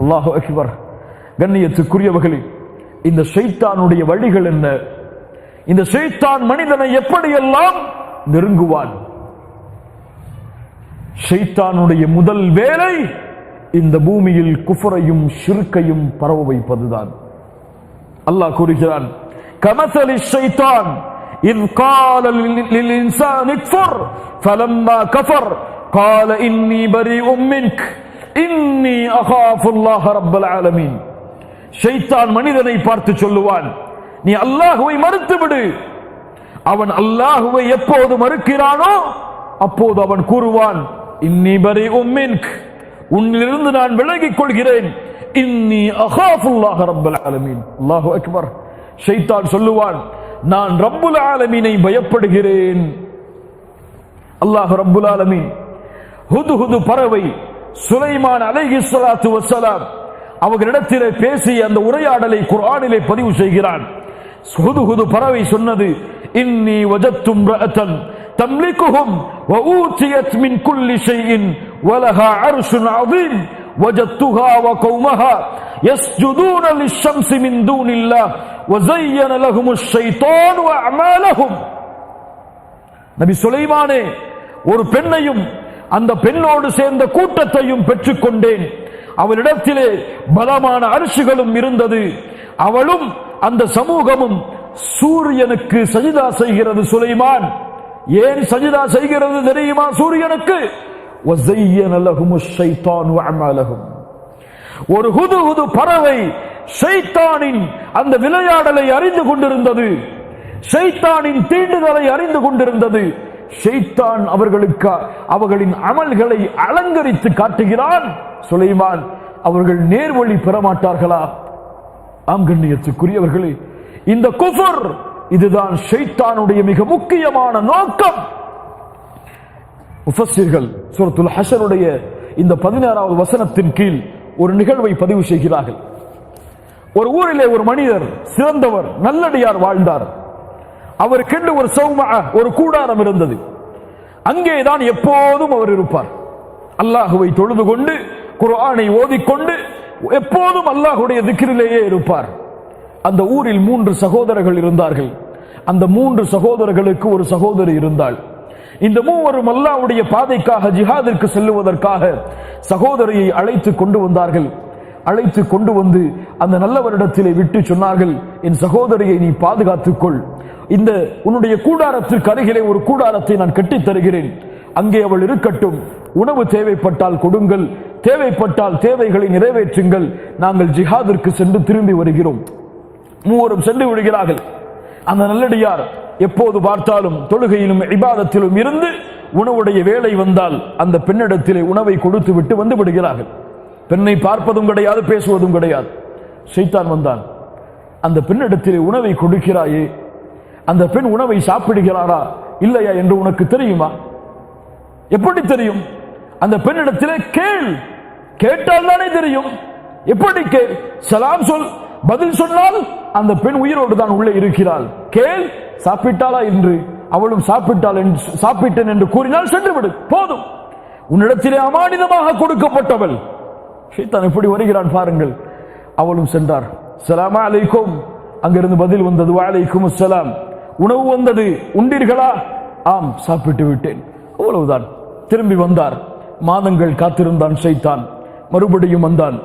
அல்லாஹு அக்பர். கண்ணியத்துக்குரியவர்களே, இந்த ஷைத்தானுடைய வழிகள் என்ன? இந்த ஷைத்தான் மனிதனை எப்படியெல்லாம் நெருங்குவான்? ஷைத்தானுடைய முதல் வேலை இந்த பூமியில் குஃபரையும் ஷிர்கையும் பரவ வைப்பதுதான். அல்லாஹ் கூறுகிறான், கமஸலி ஷைத்தான் இன் கால லில் இன்சானி இக்ஃபர் ஃபலம்மா கஃபர் கால இன்னி பரீஉம் மின்க் இன்னி அகாஃபுல்லாஹ ரப்பல் ஆலமீன். ஷைத்தான் மனிதனை பார்த்து சொல்லுவான், நீ அல்லாஹ்வை மறுத்து விடு. அவன் அல்லாஹ்வை எப்போது மறுக்கிறானோ அப்போது அவன் கூறுவான், இன்னி பரீஉம் மின்க், உன்னிலிருந்து நான் விலகிக் கொள்கிறேன். இன்னி அகாஃபுல்லாஹ ரப்பல் ஆலமீன். அல்லாஹு அக்பர். ஷைத்தான் சொல்லுவான், நான் ரப்புல் ஆலமீனை பயப்படுகிறேன். அல்லாஹ் ரப்புல் ஆலமீன் ஹுதுஹுது பறவை சுலைமான் அலைஹிஸ்ஸலாத்து வஸ்ஸலாம் அவர்களிடத்திலே பேசிய அந்த உரையாடலை குர்ஆனிலே பதிவு செய்கிறான். ஹுதுஹுது பறவை சொன்னது, இன்னி வஜத்து இம்ரஅத்தன் தம்லிகுஹும் வ ஊதியத் மின் குல்லி ஷைஇன் வ லஹா அர்ஷுன் அதீம் வஜத்துஹா வ கௌமஹா யஸ்ஜுதூன லிஷம்ஸி மின் தூனில்லாஹ் வ ஸய்யன லஹுமுஷ் ஷைத்தானு அஅமாலஹும். நபி சுலைமானே, ஒரு பெண்ணையும் அந்த பெண்ணோடு சேர்ந்த கூட்டத்தையும் பெற்றுக்கொண்டேன். அவளிடத்திலே பலமான அரிசிகளும் இருந்தது. அவளும் அந்த சமூகமும் சூரியனுக்கு சஜிதா செய்கிறது. சுலைமான் ஏன் சஜிதா செய்கிறது தெரியுமா? சூரியனுக்கு. வஸய்யன லஹுமுஷ் ஷைத்தானு அஅமாலஹும். ஒரு ஹுதுஹுது பறவை ஷைத்தானின் அந்த விளையாடலை அறிந்து கொண்டிருந்தது. ஷைத்தானின் தீண்டுதலை அறிந்து கொண்டிருந்தது. ஷைத்தான் அவர்களுக்கு அவர்களின் அமல்களை அலங்கரித்து காட்டுகிறான். சுலைமான் அவர்கள் நேர்வழி பெறமாட்டார்களா? ஆம் கண்ணியத்துக்குரியவர்களே, இந்த குஃபர் இதுதான் ஷைத்தானுடைய மிக முக்கியமான நோக்கம். முஃபஸ்ஸிர்கள் சூரத்துல் ஹஷருடைய இந்த 16வது வசனத்தின் கீழ் ஒரு நிகழ்வை பதிவு செய்கிறார்கள். ஒரு ஊரிலே ஒரு மனிதர், சிறந்தவர், நல்லடியார் வாழ்ந்தார். அவருக்கென்று ஒரு சௌமா, ஒரு கூடாரம் இருந்தது. அங்கேதான் எப்போதும் அவர் இருப்பார். அல்லாஹுவை தொழுது கொண்டு குர்ஆனை ஓதிக்கொண்டு எப்போதும் அல்லாஹுடைய திக்ரிலேயே இருப்பார். அந்த ஊரில் 3 சகோதரர்கள் இருந்தார்கள். அந்த 3 சகோதரர்களுக்கு ஒரு சகோதரி இருந்தாள். இந்த மூவரும் அல்லாஹ்வுடைய பாதைக்காக ஜிஹாதிற்கு செல்லுவதற்காக சகோதரியை அழைத்து கொண்டு வந்தார்கள். அழைத்து கொண்டு வந்து அந்த நல்லவரிடத்திலே விட்டு சொன்னார்கள், என் சகோதரியை நீ பாதுகாத்துக்கொள். இந்த உன்னுடைய கூடாரத்திற்கு அருகிலே ஒரு கூடாரத்தை நான் கட்டித் தருகிறேன். அங்கே அவள் இருக்கட்டும். உணவு தேவைப்பட்டால் கொடுங்கள், தேவைப்பட்டால் தேவைகளை நிறைவேற்றுங்கள். நாங்கள் ஜிஹாதிற்கு சென்று திரும்பி வருகிறோம். மூவரும் சென்று விடுகிறார்கள். அந்த நல்லடியார் எப்போது பார்த்தாலும் தொழுகையிலும் இபாதத்திலும் இருந்து உணவுடைய வேலை வந்தால் அந்த பெண்ணிடத்திலே உணவை கொடுத்து விட்டு வந்து விடுகிறார்கள். பெண்ணை பார்ப்பதும் கிடையாது, பேசுவதும் கிடையாது. ஷைத்தான் வந்தான். அந்த பெண்ணிடத்திலே உணவை கொடுக்கிறாயே, அந்த பெண் உணவை சாப்பிடுகிறாரா இல்லையா என்று உனக்கு தெரியுமா? எப்படி தெரியும்? அந்த பெண்ணிடத்திலே கேள், கேட்டால் தானே தெரியும். எப்படி கேள்? சலாம் சொல், பதில் சொன்னால் அந்த பெண் உயிரோடு தான் உள்ளே இருக்கிறாள். கேள், சாப்பிட்டாளா என்று. அவளும் சாப்பிட்டேன் என்று கூறினால் சென்று விடு, போதும். உன்னிடத்திலே அமானிதமாக கொடுக்கப்பட்டவள். ஷைத்தான் எப்படி வருகிறான் பாருங்கள். அவளும் சென்றார். ஸலாமு அலைக்கும். அங்கிருந்து பதில் வந்தது, வஅலைக்கும் அஸ்ஸலாம். உணவு வந்தது, உண்டீர்களா? ஆம், சாப்பிட்டு விட்டேன். அவ்வளவுதான். திரும்பி வந்தார். மாதங்கள் காத்திருந்தான் ஷைத்தான். மறுபடியும் வந்தான்.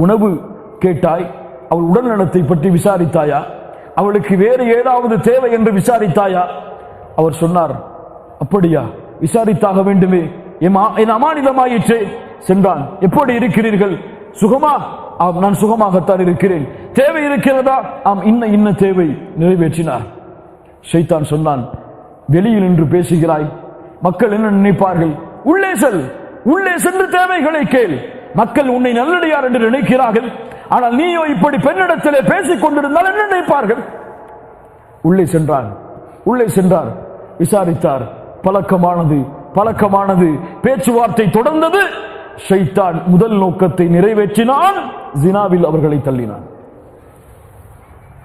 உணவு கேட்டாய், அவள் உடல் நலத்தை பற்றி விசாரித்தாயா? அவளுக்கு வேறு ஏதாவது தேவை என்று விசாரித்தாயா? அவர் சொன்னார், அப்படியா, விசாரித்தாக வேண்டுமே, என் அமானிதமாயிற்றே. சென்றான். எப்படி இருக்கிறீர்கள்? சுகமா? ஆம், நான் சுகமாகத்தான் இருக்கிறேன். தேவை இருக்கிறதா? ஆம், இன்ன தேவை. நிறைவேற்றினார். ஷைத்தான் சொன்னான், வெளியில் நின்று பேசுகிறாய், மக்கள் என்ன நினைப்பார்கள்? உள்ளே செல், உள்ளே சென்று தேவைகளை கேள். மக்கள் உன்னை நல்லடியார் என்று நினைக்கிறார்கள். ஆனால் நீயோ இப்படி பெண்ணிடத்திலே பேசிக் கொண்டிருந்தால் என்ன நினைப்பார்கள்? உள்ளே சென்றான். உள்ளே சென்றார். விசாரித்தார். பழக்கமானது. பேச்சுவார்த்தை தொடர்ந்தது. ஷைத்தான் முதல் நோக்கத்தை நிறைவேற்றினான். ஜினாவில் அவர்களை தள்ளினான்.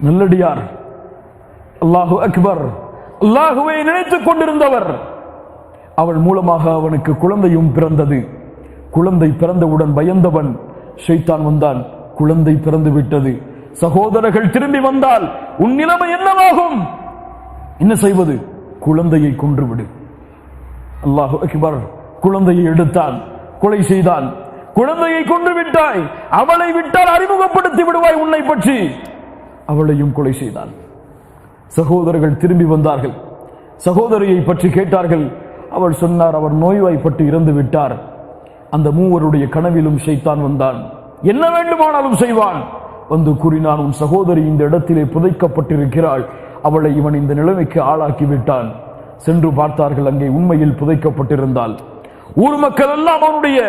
நல்லடியார், அல்லாஹு அக்பர், அல்லாஹுவை நினைத்துக் கொண்டிருந்தவர். அவள் மூலமாக அவனுக்கு குழந்தையும் பிறந்தது. குழந்தை பிறந்தவுடன் பயந்தவன் ஷைத்தான் வந்தான், குழந்தை பிறந்து விட்டது, சகோதரர்கள் திரும்பி வந்தால் உன் நிலைமை என்னவாகும்? என்ன செய்வது? குழந்தையை கொன்றுவிடு. அல்லாஹு அக்பர். குழந்தையை எடுத்தான், கொலை செய்தான். குழந்தையை கொன்று விட்டாய், அவளை விட்டால் அறிமுகப்படுத்தி விடுவாய் உன்னை பற்றி. அவளையும் கொலை செய்தான். சகோதரர்கள் திரும்பி வந்தார்கள், சகோதரியை பற்றி கேட்டார்கள். அவள் சொன்னார், அவர் நோய்வாய்ப்பட்டு இறந்து விட்டார். அந்த மூவருடைய கனவிலும் ஷைத்தான் வந்தான், என்ன வேண்டுமானாலும் செய்வான். வந்து கூறினான், உன் சகோதரி இந்த இடத்திலே புதைக்கப்பட்டிருக்கிறாள், அவளை இவன் இந்த நிலைமைக்கு ஆளாக்கி விட்டான். சென்று பார்த்தார்கள், அங்கே உண்மையில் புதைக்கப்பட்டிருந்தால். ஊர் மக்கள் எல்லாம் அவனுடைய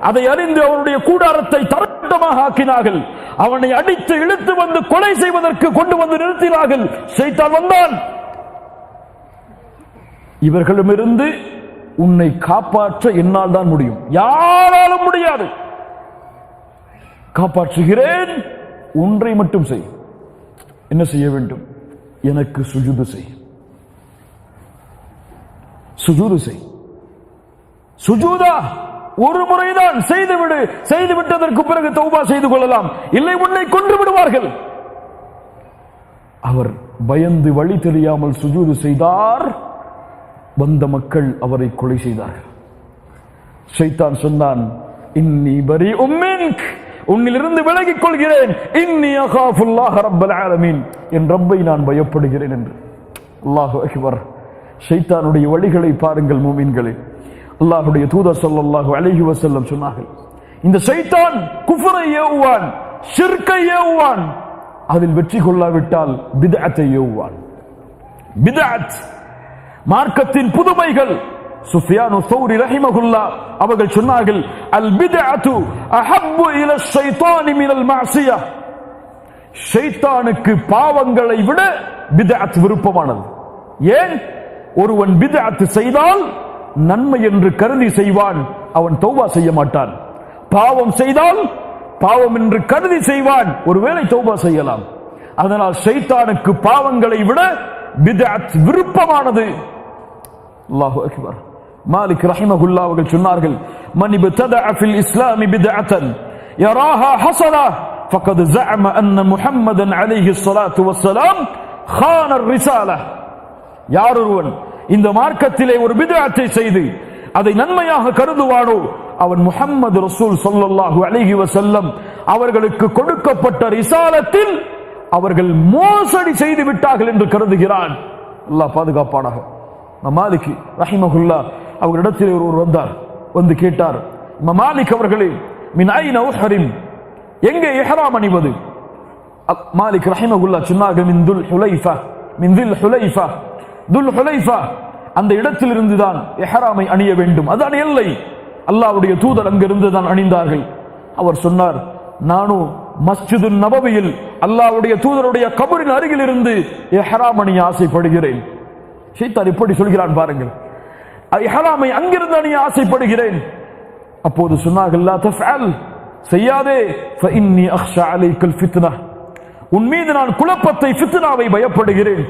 அதை அறிந்து அவனுடைய கூடாரத்தை தரட்டமாக ஆக்கினார்கள். அவனை அடித்து இழுத்து வந்து கொலை செய்வதற்கு கொண்டு வந்து நிறுத்தினார்கள். ஷைத்தான் வந்தான். இவர்களிடமிருந்து உன்னை காப்பாற்ற என்னால் தான் முடியும், யாராலும் முடியாது. காப்பாற்றுகிறேன், ஒன்றை மட்டும் செய். என்ன செய்ய வேண்டும்? எனக்கு சுஜூது செய், சுஜூது செய். சுஜூதா ஒரு முறைதான் செய்துவிடு, செய்து விட்டதற்கு பிறகு தௌபா செய்து கொள்ளலாம், இல்லை உன்னை கொன்று விடுவார்கள். அவர் பயந்து வழி தெரியாமல் சுஜூது செய்தார். வந்த மக்கள் அவரை கொலை செய்தார்கள். ஷைத்தான் சொன்னான், இன்னி பரீஉம் மின்க், உன்னிலிருந்து விலகிக் கொள்கிறேன். இன்னி அகாஃபுல்லாஹ ரப்பல் ஆலமீன், என் ரப்பை நான் பயப்படுகிறேன் என்று. அல்லாஹு அக்பர். ஷைத்தானுடைய வழிகளை பாருங்கள் மூமின்களே. அல்லாஹ்வுடைய தூதர் ஸல்லல்லாஹு அலைஹி வஸல்லம் சொன்னார்கள், இந்த ஷைத்தான் குஃப்ரை ஏவுவான், ஷிர்கை ஏவுவான், அதில் வெற்றி கொள்ளாவிட்டால் பித்அத்தை ஏவுவான். பித்அத் மார்க்கத்தின் புதுமைகள். சுஃபியானு ஸௌரி ரஹிமஹுல்லாஹ் அவர்கள் சொன்னார்கள், அல் பித்அத்து அஹப்பு இல ஷைத்தானி மினல் மஅசியஹ், ஷைத்தானுக்கு பாவங்களை விட பித்அத் விருப்பமானது. ஏன்? ஒருவன் பித்அத் செய்தால் நன்மை என்று கருதி செய்வான், அவன் தௌபா செய்ய மாட்டான். பாவம் செய்தால் பாவம் என்று கருதி செய்வான், ஒருவேளை தௌபா செய்யலாம். அதனால் ஷைத்தானுக்கு பாவங்களை விட பித்அத் விருப்பமானது. அல்லாஹு அக்பர். மாலிக் ரஹிமஹுல்லாஹ் அவர்கள் சொன்னார்கள், மன் இப்ததஅ ஃபில் இஸ்லாமி பித்அத்தன் யராஹா ஹஸனா ஃபகத் ஸஅம அன்ன முஹம்மதன் அலைஹி ஸலாத்து வஸ்ஸலாம் خان الرسالة. யாரொருவன் இந்த மார்க்கத்திலே ஒரு பித்அத்தை செய்து அதை நன்மையாக கருதுவானோ, அவன் முஹம்மது ரசூல் ஸல்லல்லாஹு அலைஹி வஸல்லம் அவர்களுக்கு கொடுக்கப்பட்ட ரிசாலத்தில் அவர்கள் மோசடி செய்து விட்டார்கள் என்று கருதுகிறான். அல்லாஹ் பாதுகாப்பானாக. மாலிக் ரஹிமஹுல்லாஹ் அவர்களிடத்தில் ஒருவர் வந்தார், வந்து கேட்டார், மாலிக் அவர்களே, மின் ஐன உஹ்ரிம், எங்கே இஹ்ராம் அணிவது? மாலிக் ரஹிமஹுல்லாஹ் சொன்னார்கள், மின் துல் ஹுலைஃபா, மின் தில் ஹுலைஃபா, துல் ஹுலைஃபா அந்த இடத்தில் இருந்துதான் இஹ்ராமை அணிய வேண்டும், அதான் எல்லை. அல்லாஹ்வுடைய தூதர் அங்கிருந்து தான் அணிந்தார்கள். அவர் சொன்னார், நானும் மஸ்ஜிது நபவியில் அல்லாஹ்வுடைய தூதருடைய கபரின் அருகில் இருந்து இஹ்ராம் அணிய ஆசைப்படுகிறேன். ஷைத்தான் இப்படி சொல்கிறான் பாருங்கள், இஹ்ராமை அங்கிருந்து அணிய ஆசைப்படுகிறேன். அப்போது சொன்னார்கள், லா தஃஅல், செய்யாதே, ஃபஇன்னி அக்ஷா அலைக்கல் ஃபித்னா, உன் மீது நான் குழப்பத்தை, ஃபித்னாவை பயப்படுகிறேன்.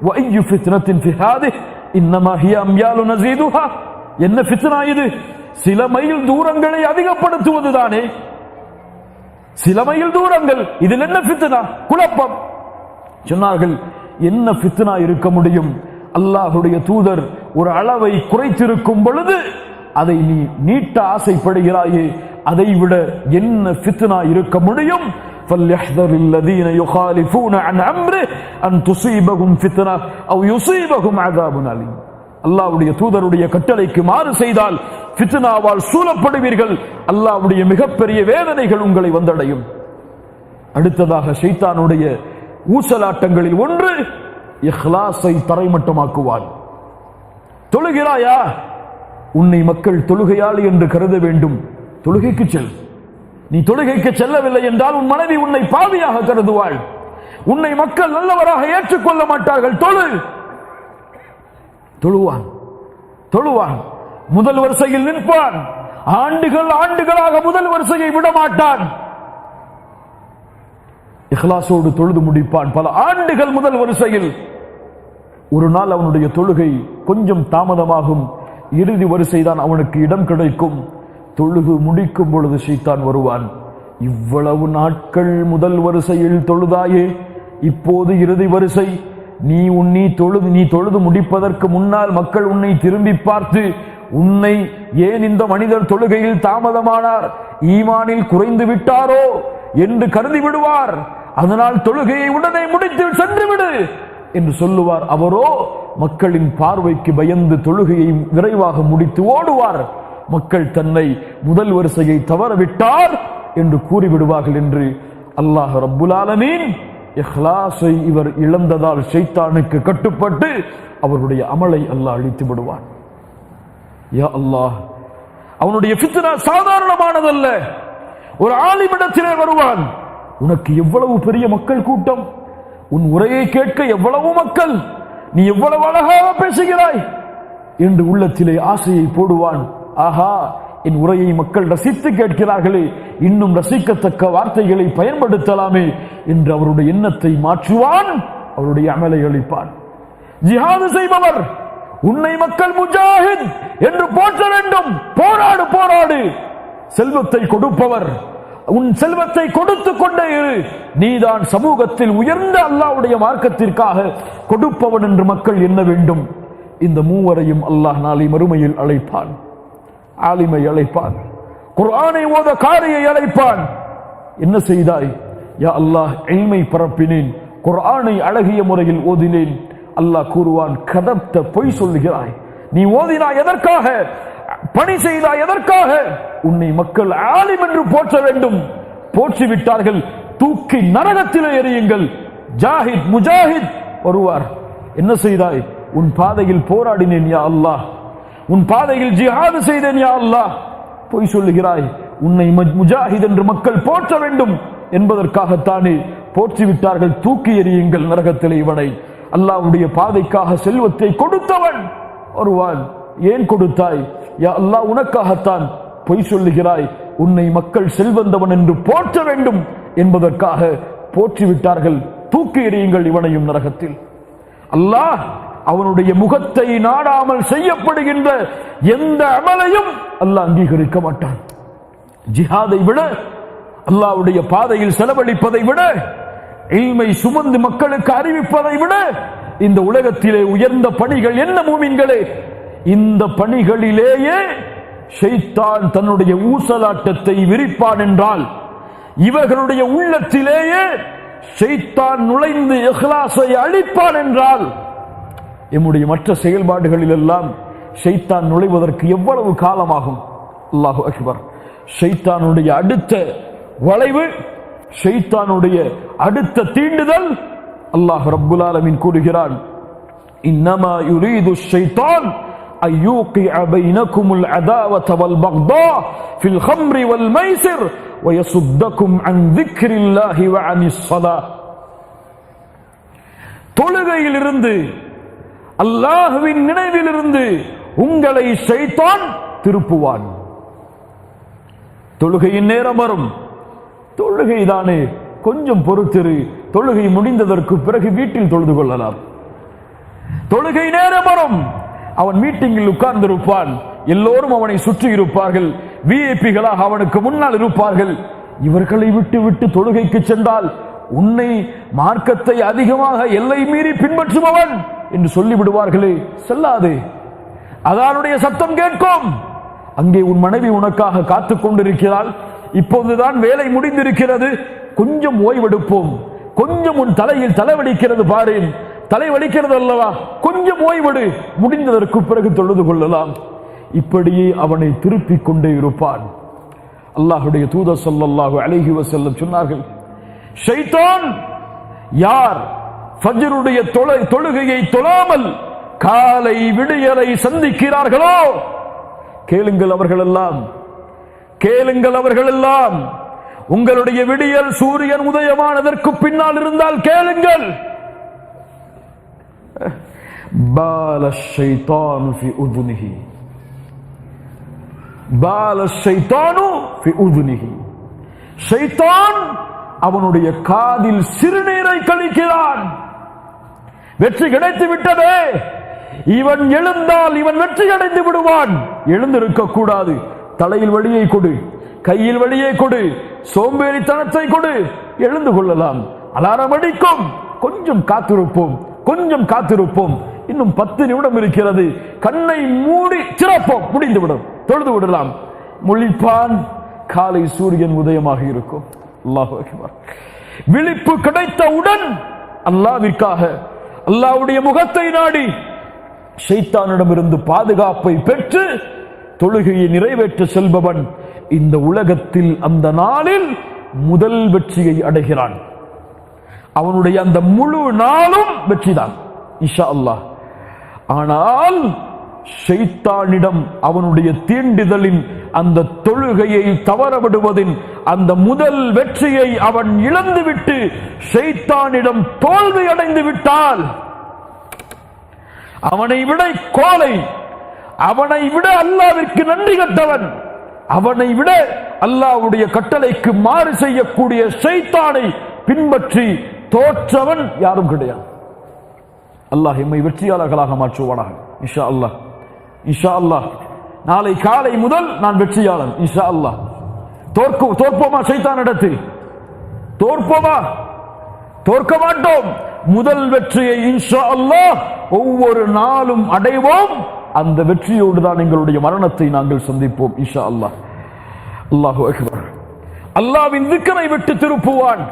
வஅய்யு ஃபித்னத்தின் ஃபி ஹாதிஹ் இன்னமா ஹிய அம்யாலு நஸீதுஹா, என்ன ஃபித்னா இது? சில மைல் தூரங்களை அதிகப்படுத்துவதுதானே, சில மைல் தூரங்கள், இதில் என்ன ஃபித்னா? குழப்பம். சொன்னார்கள், என்ன ஃபித்னா இருக்க முடியும்? அல்லாஹ்வுடைய தூதர் ஒரு அளவை குறைத்திருக்கும் பொழுது அதை நீ நீட்ட ஆசைப்படுகிறாயே, அதை விட என்ன ஃபித்னா இருக்க முடியும்? فَلْيَحْذَرِ الَّذِينَ يُخَالِفُونَ عَنْ أَمْرِهِ أَنْ تُصِيبَهُمْ فِتْنَةٌ أَوْ يُصِيبَهُمْ عَذَابٌ أَلِيمٌ. அல்லாஹ்வுடைய தூதருடைய கட்டளைக்கு மாறு செய்தால் ஃபித்னாவால் சூழப்படுவீர்கள், அல்லாஹ்வுடைய மிகப்பெரிய வேதனைகள் உங்களை வந்தடையும். அடுத்ததாக ஷைத்தானுடைய ஊசலாட்டங்களில் ஒன்று, இஹ்லாஸை தரைமட்டமாக்குவான். தொழுகிறாயா? உன்னை மக்கள் தொழுகையாளி என்று கருத வேண்டும், தொழுகைக்கு செல். நீ தொழுகைக்கு செல்லவில்லை என்றால் உன் மனைவி உன்னை பாவியாக கருதுவாள், உன்னை மக்கள் நல்லவராக ஏற்றுக்கொள்ள மாட்டார்கள். தொழுவான், தொழுவான், முதல் வரிசையில் நிற்பான், ஆண்டுகளாக முதல் வரிசையை விடமாட்டான், இஹ்லாஸோடு தொழுது முடிப்பான். பல ஆண்டுகள் முதல் வரிசையில். ஒரு நாள் அவனுடைய தொழுகை கொஞ்சம் தாமதமாகும், இறுதி வரிசைதான் அவனுக்கு இடம் கிடைக்கும். தொழுகு முடிக்கும் பொழுது ஷைத்தான் வருவான், இவ்வளவு நாட்கள் முதல் வரிசையில் தொழுதாயே, இப்போது இறுதி வரிசை. நீ தொழுது முடிப்பதற்கு முன்னால் மக்கள் உன்னை திரும்பி பார்த்து உன்னை ஏன் இந்த மனிதர் தொழுகையில் தாமதமானார், ஈமானில் குறைந்து விட்டாரோ என்று கருதி விடுவார். அதனால் தொழுகையை உடனே முடித்து சென்று விடு என்று சொல்லுவார். அவரோ மக்களின் பார்வைக்கு பயந்து தொழுகையை விரைவாக முடித்து ஓடுவார். மக்கள் தன்னை முதல் வரிசையை தவறவிட்டார் என்று கூறிவிடுவார்கள் என்று அல்லாஹ் ரப்புல் ஆலமீன் இஹ்லாஸை இவர் இழந்ததால் ஷைத்தானுக்கு கட்டுப்பட்டு அவருடைய அமலை அல்லாஹ் அழித்து விடுவான். யா அல்லாஹ், அவனுடைய ஃபித்னா சாதாரணமானதல்ல. ஒரு ஆலிமிடத்திலே வருவான், உனக்கு எவ்வளவு பெரிய மக்கள் கூட்டம், உன் உரையை கேட்க எவ்வளவு மக்கள், நீ எவ்வளவு அழகாக பேசுகிறாய் என்று உள்ளத்திலே ஆசையை போடுவான். ஆஹா, என் உரையை மக்கள் ரசித்து கேட்கிறார்களே, இன்னும் ரசிக்கத்தக்க வார்த்தைகளை பயன்படுத்தலாமே என்று அவருடைய எண்ணத்தை மாற்றுவான், அவருடைய அமலை அளிப்பான். ஜிஹாது செய்பவர், உன்னை மக்கள் முஜாஹித் என்று போற்ற வேண்டும், போராடு போராடு. செல்வத்தை கொடுப்பவர், உன் செல்வத்தை கொடுத்துக் கொண்டே இரு, நீதான் சமூகத்தில் உயர்ந்த அல்லாஹ்வுடைய மார்க்கத்திற்காக கொடுப்பவன் என்று மக்கள் எண்ண வேண்டும். இந்த மூவரையும் அல்லாஹ் நாளை மறுமையில் அழைப்பான். ஆலிமை அழைப்பான், குர்ஆனை ஓத காரியை அழைப்பான். என்ன செய்தாய்? யா அல்லாஹ், இல்மை பரப்பினேன், குர்ஆனை அழகிய முறையில் ஓதினேன். அல்லாஹ் கூறுவான், கதப்த, பொய் சொல்லுகிறாய். நீ ஓதினாய் எதற்காக? பணி செய்தாய் எதற்காக? உன்னை மக்கள் ஆலிம் என்று போற்ற வேண்டும். போற்றி விட்டார்கள், தூக்கி நரகத்திலே எறியுங்கள். ஜாஹித் முஜாஹித் வருவார். என்ன செய்தாய்? உன் பாதையில் போராடினேன் யா அல்லாஹ், உன் பாதையில் ஜிஹாது செய்தேன் யா அல்லாஹ். பொய் சொல்லுகிறாய். உன்னை முஜாஹித் என்று மக்கள் போற்ற வேண்டும் என்பதற்காகத்தானே போற்றி விட்டார்கள், தூக்கி எறியுங்கள் நரகத்திலே இவனை. அல்லாஹ்வுடைய பாதைக்காக செல்வத்தை கொடுத்தவன் வருவான். ஏன் கொடுத்தாய்? யா அல்லாஹ், உனக்காகத்தான். பொய் சொல்லுகிறாய். உன்னை மக்கள் செல்வந்தவன் என்று போற்ற வேண்டும் என்பதற்காக போற்றி விட்டார்கள், தூக்கி எறியுங்கள் இவனையும் நரகத்தில். அல்லாஹ் அவனுடைய முகத்தை நாடாமல் செய்யப்படுகின்ற எந்த அமலையும் அல்லாஹ் அங்கீகரிக்க மாட்டான். ஜிஹாதை விட, அல்லாஹ்வுடைய பாதையில் செலவழிப்பதை விட, இல்மை சுமந்து மக்களுக்கு அறிவிப்பதை விட இந்த உலகத்திலே உயர்ந்த பணிகள் என்ன மூமின்களே? இந்த பணிகளிலேயே ஷைத்தான் தன்னுடைய ஊசலாட்டத்தை விரிப்பான் என்றால், இவர்களுடைய உள்ளத்திலேயே ஷைத்தான் நுழைந்து இஹ்லாஸை அழிப்பான் என்றால், எம்முடைய மற்ற செயல்பாடுகளில் எல்லாம் ஷைத்தான் நுழைவதற்கு எவ்வளவு காலமாகும்? அல்லாஹு அக்பர். ஷைத்தானுடைய அடுத்த வளைவு, ஷைத்தானுடைய அடுத்த தீண்டுதல், அல்லாஹ் ரப்புல் ஆலமீன் கூறுகிறான், இன்னமா யுரீது ஷைத்தான் அய்யூகிஅ பைனகுமுல் அதாவத வல் பக்தா ஃபில் ஹம்ரி வல் மைசிர் வயசுத்தகும் அன் திக்ரில்லாஹி வ அனிஸ் ஸலாத். தொழுகையிலிருந்து, அல்லாஹ்வின் நினைவிலிருந்து உங்களை ஷைத்தான் திருப்புவான். தொழுகையின் நேரம் வரும், தொழுகைதானே, கொஞ்சம் பொறுத்திரு, தொழுகை முடிந்ததற்கு பிறகு வீட்டில் தொழுது கொள்ளலாம். தொழுகை நேரம் வரும், அவன் மீட்டிங்கில் உட்கார்ந்திருப்பான், எல்லோரும் அவனை சுற்றி இருப்பார்கள், விஐபிகளாக அவனுக்கு முன்னால் இருப்பார்கள். இவர்களை விட்டு விட்டு தொழுகைக்கு சென்றால் உன்னை மார்க்கத்தை அதிகமாக எல்லை மீறி பின்பற்றுபவன் என்று சொல்லிவிடுவார்களே, செல்லாதே. அதானுடைய சத்தம் கேட்கும். அங்கே உன் மனைவி உனக்காக காத்துக் கொண்டிருக்கிறாள். இப்போதுதான் வேலை முடிந்திருக்கிறது, கொஞ்சம் ஓய்வெடுப்போம், கொஞ்சம் உன் தலையில் தலைவலிக்கிறது பாரு, தலை வலிக்கிறது அல்லவா, கொஞ்சம் ஓய்வெடு, முடிந்ததற்கு பிறகு தொழுது கொள்ளலாம். இப்படியே அவனை திருப்பிக் கொண்டே இருப்பான். அல்லாஹ்வுடைய தூதர் ஸல்லல்லாஹு அலைஹி வஸல்லம் சொன்னார்கள், ஷைத்தான் யார் ஃபஜ்ருடைய தொழுகையை தொழாமல் காலை விடியலை சந்திக்கிறார்களோ, கேளுங்கள் அவர்களெல்லாம் உங்களுடைய விடியல் சூரியன் உதயமானதற்கு பின்னால் இருந்தால் கேளுங்கள். பால ஷைத்தானு ஃபி உதுனிஹி, பால ஷைத்தானு ஃபி உதுனிஹி. ஷைத்தான் அவனுடைய காதில் சிறுநீரை கழிக்கிறான். வெற்றி கிடைத்து விட்டதே, இவன் எழுந்தால் இவன் வெற்றி அடைந்து விடுவான். எழுந்திருக்க கூடாது, தலையில் வழியை கொடு, கையில் வழியை கொடு, சோம்பேறித்தனத்தை கொடு, எழுந்து கொள்ளலாம். அலாரம் அடிக்கும், கொஞ்சம் காத்திருப்போம், கொஞ்சம் காத்திருப்போம், இன்னும் 10 நிமிடம் இருக்கிறது, கண்ணை மூடி சிறப்போம், முடிந்துவிடும், தொழுது விடலாம். முழிப்பான், காலை சூரியன் உதயமாக இருக்கும். அல்லாஹு அக்பர். விழிப்பு கிடைத்தவுடன் அல்லாஹ்விற்காக, அல்லாஹ்வுடைய முகத்தை நாடி ஷைத்தானிடமிருந்து பாதுகாப்பை பெற்று தொழுகையை நிறைவேற்ற செல்பவன் இந்த உலகத்தில் அந்த நாளில் முதல் வெற்றியை அடைகிறான். அவனுடைய அந்த முழு நாளும் வெற்றிதான் இன்ஷா அல்லாஹ். ஆனால் ஷைத்தானிடம் அவனுடைய தீண்டுதலின் அந்த தொழுகையை தவறவிடுவதின் அந்த முதல் வெற்றியை அவன் இழந்துவிட்டு ஷைத்தானிடம் தோல்வி அடைந்து விட்டால் அவனை விட கோலை, அவனை விட அல்லாஹ்விற்கு நன்றி கட்டவன், அவனை விட அல்லாஹ்வுடைய கட்டளைக்கு மாறு செய்யக்கூடிய ஷைத்தானை பின்பற்றி தோற்றவன் யாரும் கிடையாது. அல்லாஹ் எம்மை வெற்றியாளர்களாக மாற்றுவானாக இன்ஷா அல்லாஹ். இன்ஷா அல்லாஹ் நாளை காலை முதல் நான் வெற்றியாளன் இன்ஷா அல்லாஹ். தோற்போமா ஷைத்தானிடத்தில்? தோற்போமா? தோற்க மாட்டோம். முதல் வெற்றியை இன்ஷா அல்லாஹ் ஒவ்வொரு நாளும் அடைவோம். அந்த வெற்றியோடு தான் எங்களுடைய மரணத்தை நாங்கள் சந்திப்போம் இன்ஷா அல்லாஹ். அல்லாஹு அக்பர். அல்லாஹ்வின் திக்ரை விட்டு திருப்புவான்.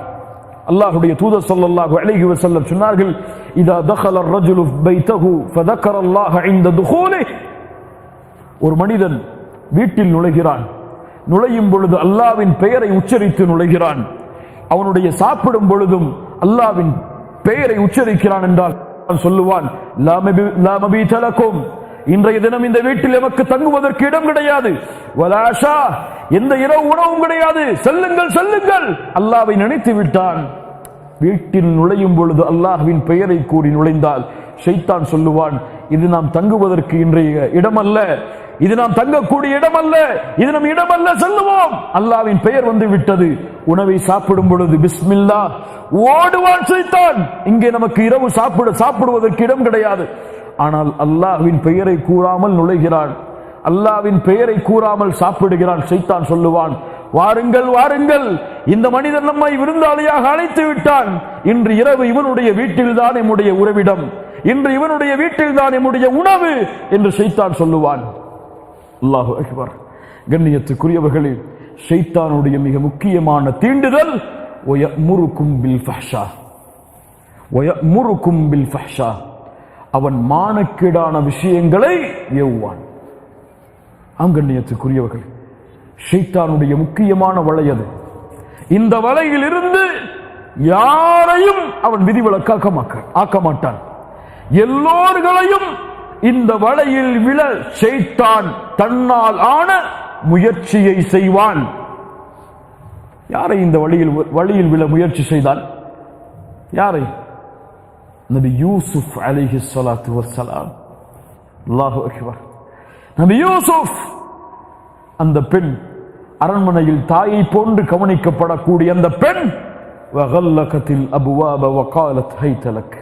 அல்லாஹ்வுடைய தூதர் ஸல்லல்லாஹு அலைஹி வஸல்லம் சொன்னார்கள், இதா தഖல الرجل بيته فذكر الله عند دخوله. ஒரு மனிதன் வீட்டில் நுழைகிறான், நுழையும் பொழுது அல்லாஹ்வின் பெயரை உச்சரித்து நுழைகிறான், அவனுடைய சாப்பிடும் பொழுதும் அல்லாஹ்வின் பெயரை உச்சரிக்கிறான் என்றால் சொல்லுவான், லா மபீத லக்கும், இன்றைய தினம் இந்த வீட்டில் எமக்கு தங்குவதற்கு இடம் கிடையாது, வலாஷா, எந்த இரவு உணவும் கிடையாது, செல்லுங்கள் செல்லுங்கள். அல்லாஹ்வை நினைத்து விட்டான். வீட்டில் நுழையும் பொழுது அல்லாஹ்வின் பெயரை கூறி நுழைந்தால் ஷைத்தான் சொல்லுவான், இது நாம் தங்குவதற்கு இன்றைய இடமல்ல, இது நாம் தங்கக்கூடிய இடமல்ல, இது நம் இடமல்ல, செல்லுவோம். அல்லாஹ்வின் பெயர் வந்து விட்டது. உணவை சாப்பிடும் பொழுது பிஸ்மில்லா, ஓடுவான் ஷைத்தான். இங்கே நமக்கு இரவு சாப்பிடுவதற்கு இடம் கிடையாது. ஆனால் அல்லாஹ்வின் பெயரை கூறாமல் நுழைகிறான், அல்லாஹ்வின் பெயரை கூறாமல் சாப்பிடுகிறான். ஷைத்தான் சொல்லுவான், வாருங்கள் வாருங்கள், இந்த மனிதன் நம்மை விருந்தாளியாக அழைத்து விட்டான், இன்று இரவு இவனுடைய வீட்டில் தான் நம்முடைய உறவிடம், இன்று இவனுடைய வீட்டில் தான் நம்முடைய உணவு என்று ஷைத்தான் சொல்லுவான். அல்லாஹு அக்பர். கண்ணியத்துக்குரியவர்களே, ஷைத்தானுடைய மிக முக்கியமான தீண்டுதல் வயமுருக்கும் பில் ஃபஹ்ஷா, வயமுருக்கும் பில் ஃபஹ்ஷா, அவன் மானக்கேடான விஷயங்களை ஏவுவான். கண்ணியத்துக்குரியவர்கள், ஷைத்தானுடைய முக்கியமான வலை அது. இந்த வலையில் இருந்து யாரையும் அவன் விதிவிலக்காக ஆக்க மாட்டான். எல்லோர்களையும் இந்த வலையில் விழ ஷைத்தான் தன்னால் ஆன முயற்சியை செய்வான். யாரை இந்த வழியில் விழ முயற்சி செய்தான்? யாரை? நபி யூசுப் அலைஹிஸ்ஸலாத்து வஸ்ஸலாம். அல்லாஹு அக்பர். நபி யூசுப், அந்த பெண், அரண்மனையில் தாயை போன்று கவனிக்கப்படக்கூடிய அந்த பெண், வகல்லகத்தில் அபுவாப வகாலத் ஹைதலக்,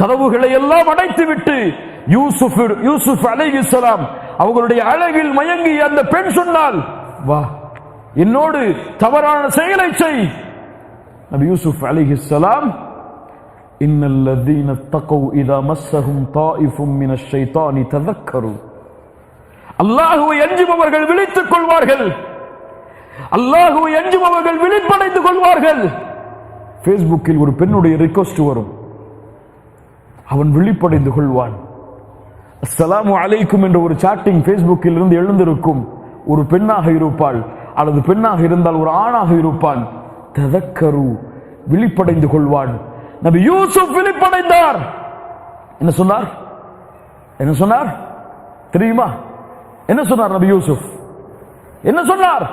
கதவுகளை எல்லாம் அடைத்துவிட்டு யூசுப் அலைஹிஸ்ஸலாம் அவர்களுடைய அழகில் மயங்கி அந்த பெண் சொன்னால், வா என்னோடு தவறான செயலை செய். நபி யூசுப் அலைஹிஸ்ஸலாம், இன்னல்லதீன தகவ் இதா மஸ்ஸஹும் தாயிஃபும் மினஷ் ஷைத்தானி ததக்கரு, அல்லாஹ்வை அஞ்சுபவர்கள் விழித்துக் கொள்வார்கள், அல்லாஹ்வை அஞ்சுபவர்கள் விழிப்படைந்து கொள்வார்கள். ஃபேஸ்புக்கில் ஒரு பெண்ணுடைய ரிக்வெஸ்ட் வரும், அவன் விழிப்படைந்து கொள்வான். அஸ்ஸலாமு அலைக்கும் என்ற ஒரு சாட்டிங் ஃபேஸ்புக்கில் இருந்து எழுந்திருக்கும். ஒரு பெண்ணாக இருப்பாள், அல்லது பெண்ணாக இருந்தால் ஒரு ஆணாக இருப்பான். ததக்கரு, விழிப்படைந்து கொள்வான். நபி யூசுப் விழிப்படைந்தார். என்ன சொன்னார்? என்ன சொன்னார் தெரியுமா? என்ன சொன்னார் நபி யூசுப்? என்ன சொன்னார்?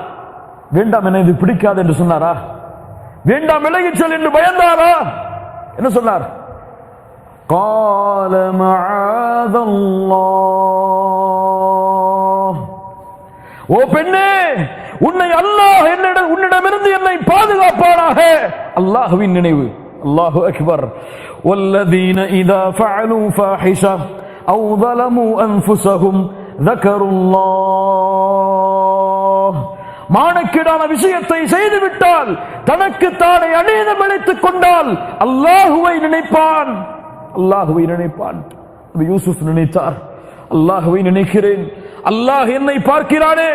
வேண்டாம், என்ன இது பிடிக்காது என்று சொன்னாரா? வேண்டாம், விலகிச் செல் என்று பயந்தாரா? என்ன சொன்னார்? قال معاذ الله, ஓ பெண்ணே, உன்னை அல்லாஹ் உன்னிடமிருந்து என்னை பாதுகாப்பானாக. அல்லாஹ்வின் நினைவு. அல்லாஹு அக்பர். والذين إذا فعلوا فاحشة أو ظلموا أنفسهم ذكروا الله. மானக்கேடான விஷயத்தை செய்துவிட்டால், தனக்கு தானே அநீதம் இழைத்துக் கொண்டால் அல்லாஹுவை நினைப்பான். அல்லாஹுவை நினைப்பான். யூசுப் நினைத்தார், அல்லாஹுவை நினைக்கிறேன், அல்லாஹ் என்னை பார்க்கிறானே,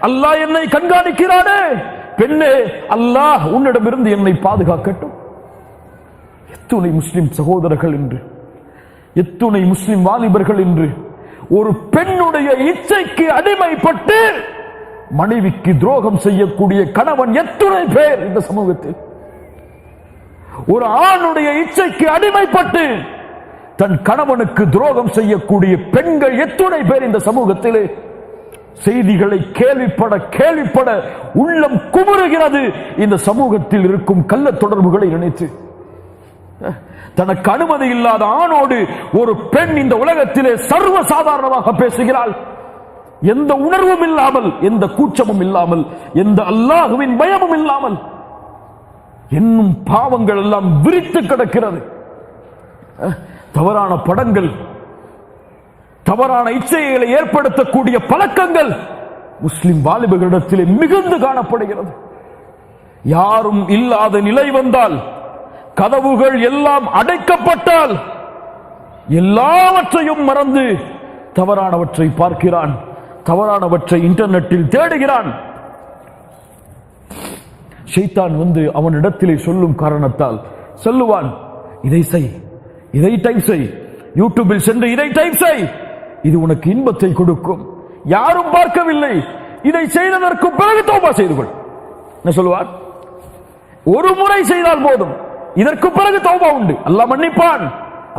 அல்லாஹ் என்னை கண்காணிக்கிறானே, பெண்ணே அல்லாஹ் உன்னிடமிருந்து என்னை பாதுகாக்கட்டும். எத்துணை முஸ்லிம் சகோதரர்கள் என்று, எத்துணை முஸ்லிம் வாலிபர்கள் என்று ஒரு பெண்ணுடைய இச்சைக்கு அடிமைப்பட்டு மனைவிக்கு துரோகம் செய்யக்கூடிய கணவன் எத்துணை பேர் இந்த சமூகத்தில்? ஒரு ஆணுடைய இச்சைக்கு அடிமைப்பட்டு தன் கணவனுக்கு துரோகம் செய்யக்கூடிய பெண்கள் எத்துணை பேர் இந்த சமூகத்திலே? செய்திகளை கேள்விப்பட உள்ளம் குமுறுகிறது. இந்த சமூகத்தில் இருக்கும் கள்ள தொடர்புகளை நினைத்து தனக்கு அனுமதி இல்லாத ஆணோடு ஒரு பெண் இந்த உலகத்திலே சர்வ சாதாரணமாக பேசுகிறாள். எந்த உணர்வும் இல்லாமல், எந்த கூச்சமும் இல்லாமல், எந்த அல்லாஹ்வின் பயமும் இல்லாமல். இன்னும் பாவங்கள் எல்லாம் விரித்து கிடக்கிறது. தவறான படங்கள், தவறான இச்சைகளை ஏற்படுத்தக்கூடிய பழக்கங்கள் முஸ்லிம் வாலிபர்களிடத்திலே மிகுந்து காணப்படுகிறது. யாரும் இல்லாத நிலை வந்தால், கதவுகள் எல்லாம் அடைக்கப்பட்டால், எல்லாவற்றையும் மறந்து தவறானவற்றை பார்க்கிறான், தவறானவற்றை இன்டர்நெட்டில் தேடுகிறான். ஷைத்தான் வந்து அவனிடத்திலே சொல்லும் காரணத்தால் சொல்லுவான், இதை செய், இதை டைப் செய், யூடியூபில் சென்று இதை டைப் செய், இது உனக்கு இன்பத்தை கொடுக்கும். யாரும் பார்க்கவில்லை, இதை செய்ததற்கு பிறகு தௌபா செய்து கொள். என்ன சொல்லுவார்? ஒரு முறை செய்தால் போதும், இதற்கு பிறகு தௌபா உண்டு, அல்லாஹ் மன்னிப்பான்,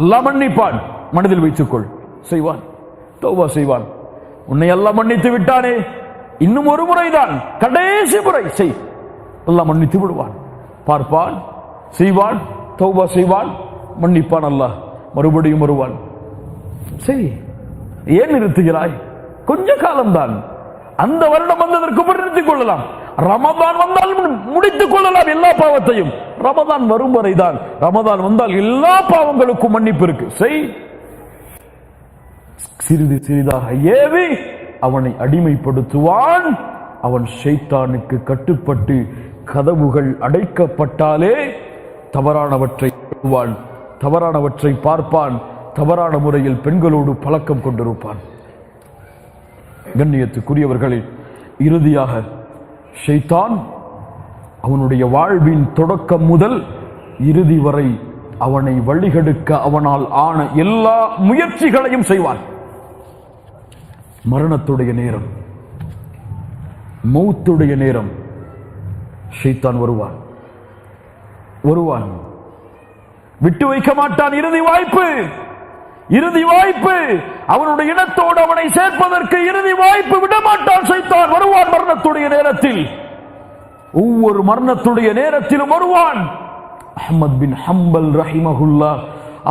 அல்லாஹ் மன்னிப்பான். மனதில் வைத்துக்கொள். செய்வான், தௌபா செய்வான். உன்னை அல்லாஹ் மன்னித்து விட்டானே, இன்னும் ஒரு முறைதான், கடைசி முறை செய், அல்லாஹ் மன்னித்து விடுவான். பார்ப்பான், செய்வான், தௌபா செய்வான், மன்னிப்பான் அல்லாஹ், மறுபடியும் வருவான். சரி, ஏன் நிறுத்துகிறாய்? கொஞ்ச காலம்தான், அந்த வருடம் வந்ததற்கு பிறகு நிறுத்திக் கொள்ளலாம். ரமதான் வந்தால் முடித்துக் கொள்ளலாம் எல்லா பாவத்தையும். ரமதான் வரும் வரைதான், ரமதான் வந்தால் எல்லா பாவங்களுக்கும் மன்னிப்பு இருக்கு. செய். சிறிது சிறிதாக ஏவி அவனை அடிமைப்படுத்துவான். அவன் ஷைத்தானுக்கு கட்டுப்பட்டு கதவுகள் அடைக்கப்பட்டாலே தவறானவற்றை தவறானவற்றை பார்ப்பான், தவறான முறையில் பெண்களோடு பழக்கம் கொண்டிருப்பான். கண்ணியத்துக்குரியவர்களே, இறுதியாக ஷைத்தான் அவனுடைய வாழ்வின் தொடக்கம் முதல் இறுதி வரை அவனை வழிகெடுக்க அவனால் ஆன எல்லா முயற்சிகளையும் செய்வான். மரணத்துடைய நேரம், மௌத்துடைய நேரம், ஷைத்தான் வருவான், விட்டு வைக்க மாட்டான். இறுதி வாய்ப்பு, இறுதி வாய்ப்பு, அவனுடைய இனத்தோடு அவனை சேர்ப்பதற்கு இறுதி வாய்ப்பு விடமாட்டான். ஷைத்தான் வருவான் மரணத்துடைய நேரத்தில், ஒவ்வொரு மரணத்துடைய நேரத்திலும் வருவான். அஹ்மத் பின் ஹம்பல் ரஹிமஹுல்லா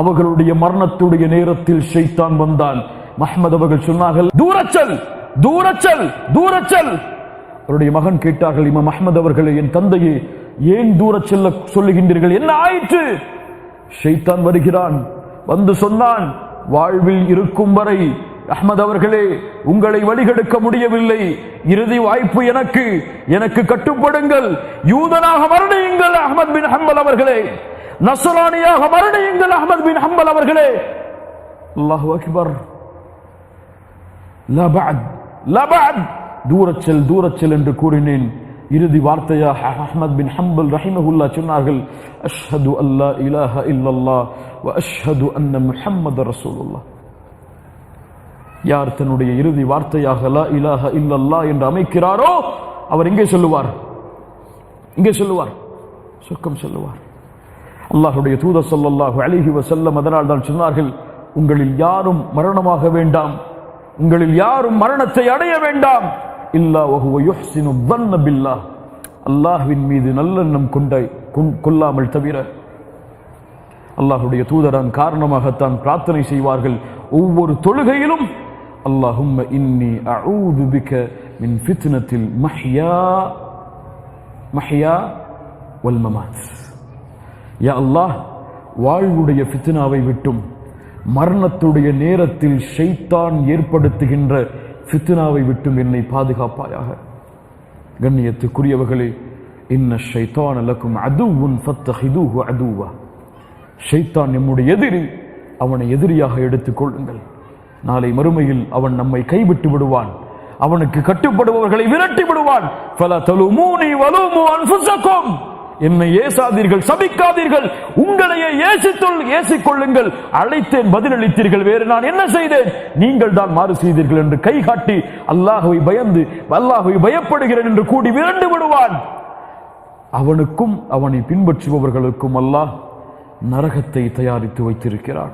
அவர்களுடைய மரணத்துடைய நேரத்தில் ஷைத்தான் வந்தான். அஹ்மத் அவர்கள் சொன்னார்கள், தூரச்சல், தூரச்சல், தூரச்சல். அவருடைய மகன் கேட்டார்கள், இமாம் அஹ்மத் அவர்களே, என் தந்தையே, ஏன் தூரச் செல்ல சொல்லுகின்றீர்கள்? என்ன ஆயிற்று? ஷைத்தான் வருகிறான். வந்து சொன்னான், வாழ்வில் இருக்கும் வரை அஹ்மத் அவர்களே உங்களை வழிகெடுக்க முடியவில்லை, இறுதி வாய்ப்பு எனக்கு கட்டுப்படுங்கள். யூதனாக மரணியுங்கள் அஹ்மத் பின் ஹம்பல் அவர்களே, நஸ்ரானியாக மரணியுங்கள் அஹ்மத் பின் ஹம்பல் அவர்களே. அல்லாஹு அக்பர். லா பஅத், லா பஅத், தூரச்சல், தூரச்சல் என்று கூறினேன். இறுதி வார்த்தையாக அஹ்மத் பின் ஹம்பல் ரஹிமஹுல்லா சொன்னார்கள், அஷ்ஹது அல்லா இலாஹ இல்லல்லாஹ் வ அஷ்ஹது அன்ன முஹம்மது ரசூலுல்லாஹ். யார் தன்னுடைய இறுதி வார்த்தையாக லா இலாஹ இல்லல்லாஹ் என்று அமைக்கிறாரோ அவர் எங்கே சொல்லுவார்? இங்கே சொல்லுவார், சொர்க்கம் சொல்லுவார். அல்லாஹ்வுடைய தூதர் ஸல்லல்லாஹு அலைஹி வஸல்லம் அதனால் தான் சொன்னார்கள், உங்களில் யாரும் மரணமாக வேண்டாம், உங்களில் யாரும் மரணத்தை அடைய வேண்டாம், இல்லா வஹுவ யுஹ்சினு ظن பில்லாஹ், அல்லாஹ்வின் மீது நல்லெண்ணம் கொள்ளாமல் தவிர. அல்லாஹ்வுடைய தூதரான் காரணமாகத்தான் பிரார்த்தனை செய்வார்கள் ஒவ்வொரு தொழுகையிலும், அல்லாஹும்ம இன்னி அஊது பிக மின் ஃபித்னத்தில் மஹ்யா வல் மமாத். யா அல்லாஹ், வாழ்வுடைய ஃபித்னாவை விட்டும் மரணத்துடைய நேரத்தில் ஷைத்தான் ஏற்படுத்துகின்ற ஃபித்னாவை விட்டும் என்னை பாதுகாப்பாயாக. கண்ணியத்துக்குரியவர்களே, இன்ன ஷைத்தான லக்கும் அதுவுன் ஃபத்தஹிதூஹு அதுவா. ஷைத்தான் நம்முடைய எதிரி, அவனை எதிரியாக எடுத்துக் கொள்ளுங்கள். நாளை மறுமையில் அவன் நம்மை கைவிட்டு விடுவான், அவனுக்கு கட்டுப்படுபவர்களை விரட்டி விடுவான். ஃபலா தலுமூனி வலூமு அன்ஃபுஸக்கும். என்னை ஏசாதீர்கள், சபிக்காதீர்கள், உங்களையே ஏசிக்கொள்ளுங்கள். அழைத்தேன், பதிலளித்தீர்கள், வேறு நான் என்ன செய்தேன்? நீங்கள் தான் மாறு செய்தீர்கள் என்று கை காட்டி அல்லாஹ்வை பயந்து அல்லாஹ்வை பயப்படுகிறேன் என்று கூடி விரண்டு விடுவான். அவனுக்கும் அவனை பின்பற்றுபவர்களுக்கும் அல்லாஹ் நரகத்தை தயாரித்து வைத்திருக்கிறான்.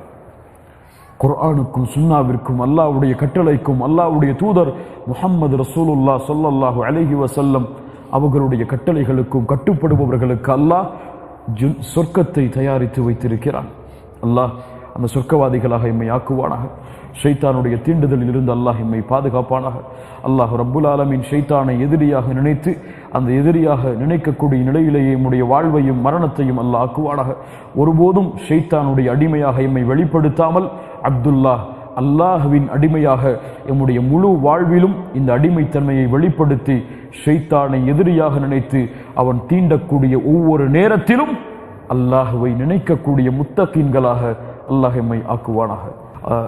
குர்ஆனுக்கும் சுன்னாவிற்கும் அல்லாஹ்வுடைய கட்டளைக்கும் அல்லாஹ்வுடைய தூதர் முஹம்மது ரசூலுல்லாஹ் ஸல்லல்லாஹு அலைஹி வஸல்லம் அவர்களுடைய கட்டளைகளுக்கும் கட்டுப்படுபவர்களுக்கு அல்லாஹ் சொர்க்கத்தை தயாரித்து வைத்திருக்கிறான். அல்லாஹ் அந்த சொர்க்கவாதிகளாக எம்மை ஆக்குவானாக. ஷைத்தானுடைய தீண்டுதலில் இருந்து அல்லாஹ் எம்மை பாதுகாப்பானாக. அல்லாஹ் ரப்புல் ஆலமீன் ஷைத்தானை எதிரியாக நினைத்து அந்த எதிரியாக நினைக்கக்கூடிய நிலையிலேயே எம்முடைய வாழ்வையும் மரணத்தையும் அல்லாஹ் ஆக்குவானாக. ஒருபோதும் ஷைத்தானுடைய அடிமையாக எம்மை வெளிப்படுத்தாமல் அப்துல்லாஹ் அல்லாஹ்வின் அடிமையாக எம்முடைய முழு வாழ்விலும் இந்த அடிமைத்தன்மையை வெளிப்படுத்தி ஷைத்தானை எதிரியாக நினைத்து அவன் தீண்டக்கூடிய ஒவ்வொரு நேரத்திலும் அல்லாஹ்வை நினைக்கக்கூடிய முத்தகீன்களாக அல்லாஹ் எம்மை ஆக்குவானாக.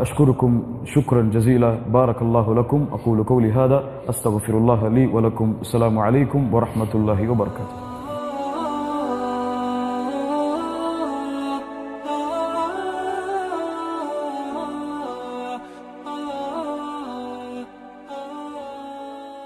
أشكركم شكرا جزيلا. بارك الله لكم. أقول قولي هذا أستغفر الله لي ولكم. السلام عليكم ورحمة الله وبركاته.